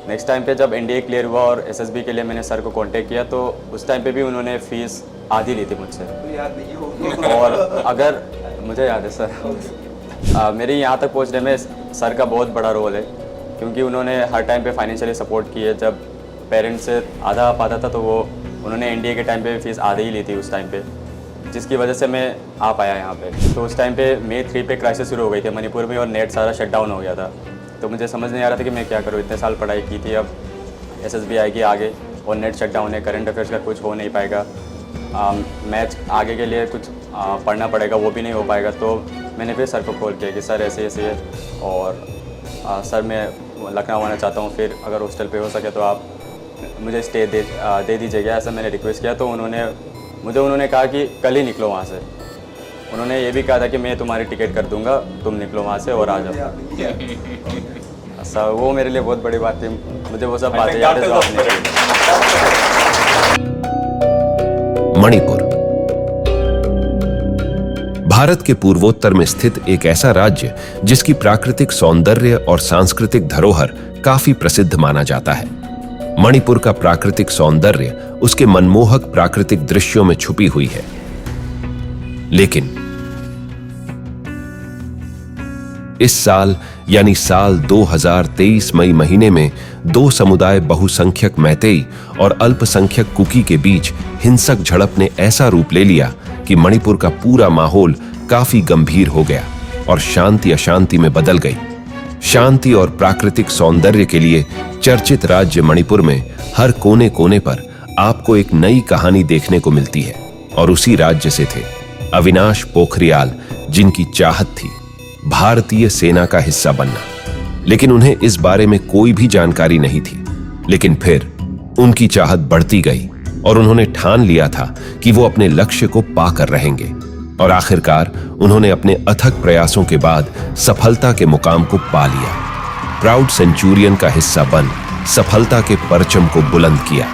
Next time पे जब NDA clear हुआ और एसएसबी के लिए मैंने सर को कांटेक्ट किया तो उस टाइम पे भी उन्होंने फ़ीस आधी ली थी मुझसे। याद नहीं हो और अगर मुझे याद है सर, मेरे यहाँ तक पहुँचने में सर का बहुत बड़ा रोल है, क्योंकि उन्होंने हर टाइम पे फाइनेंशियली सपोर्ट की है। जब पेरेंट्स से आधा पाता था तो वो उन्होंने एनडीए के टाइम पे फ़ीस आधी ही ली थी उस टाइम पे, जिसकी वजह से मैं आ पाया यहाँ पे। तो उस टाइम पे May 3 पे क्राइसिस शुरू हो गई थी मणिपुर में और नेट सारा शट डाउन हो गया था। तो मुझे समझ नहीं आ रहा था कि मैं क्या करूँ। इतने साल पढ़ाई की थी, अब एसएसबी आएगी आगे और नेट शट डाउन है, करंट अफेयर्स का कुछ हो नहीं पाएगा, मैथ्स आगे के लिए कुछ पढ़ना पड़ेगा, वो भी नहीं हो पाएगा। तो मैंने फिर सर को कॉल किया कि सर ऐसे ऐसे है और सर मैं लखनऊ आना चाहता हूँ, फिर अगर हॉस्टल पे हो सके तो आप मुझे स्टे दे दीजिएगा, ऐसा मैंने रिक्वेस्ट किया। तो उन्होंने कहा कि कल ही निकलो वहाँ से। उन्होंने ये भी कहा था कि मैं तुम्हारी टिकट कर दूंगा, तुम निकलो वहाँ से और आ जाओ। सर वो मेरे लिए बहुत बड़ी बात थी, मुझे वो सब बातें याद है जो आपने की। मणिपुर भारत के पूर्वोत्तर में स्थित एक ऐसा राज्य जिसकी प्राकृतिक सौंदर्य और सांस्कृतिक धरोहर काफी प्रसिद्ध माना जाता है। मणिपुर का प्राकृतिक सौंदर्य उसके मनमोहक प्राकृतिक दृश्यों में छुपी हुई है। लेकिन इस साल यानी साल 2023 मई महीने में दो समुदाय बहुसंख्यक मैतेई और अल्पसंख्यक कुकी के बीच हिंसक झड़प ने ऐसा रूप ले लिया कि मणिपुर का पूरा माहौल काफी गंभीर हो गया और शांति अशांति में बदल गई। शांति और प्राकृतिक सौंदर्य के लिए चर्चित राज्य मणिपुर में हर कोने कोने पर आपको एक नई कहानी देखने को मिलती है। और उसी राज्य से थे अविनाश पोखरियाल, जिनकी चाहत थी भारतीय सेना का हिस्सा बनना, लेकिन उन्हें इस बारे में कोई भी जानकारी नहीं थी। लेकिन फिर उनकी चाहत बढ़ती गई और उन्होंने ठान लिया था कि वो अपने लक्ष्य को पाकर रहेंगे। और आखिरकार उन्होंने अपने अथक प्रयासों के बाद सफलता के मुकाम को पा लिया। प्राउड सेंचुरियन का हिस्सा बन सफलता के परचम को बुलंद किया।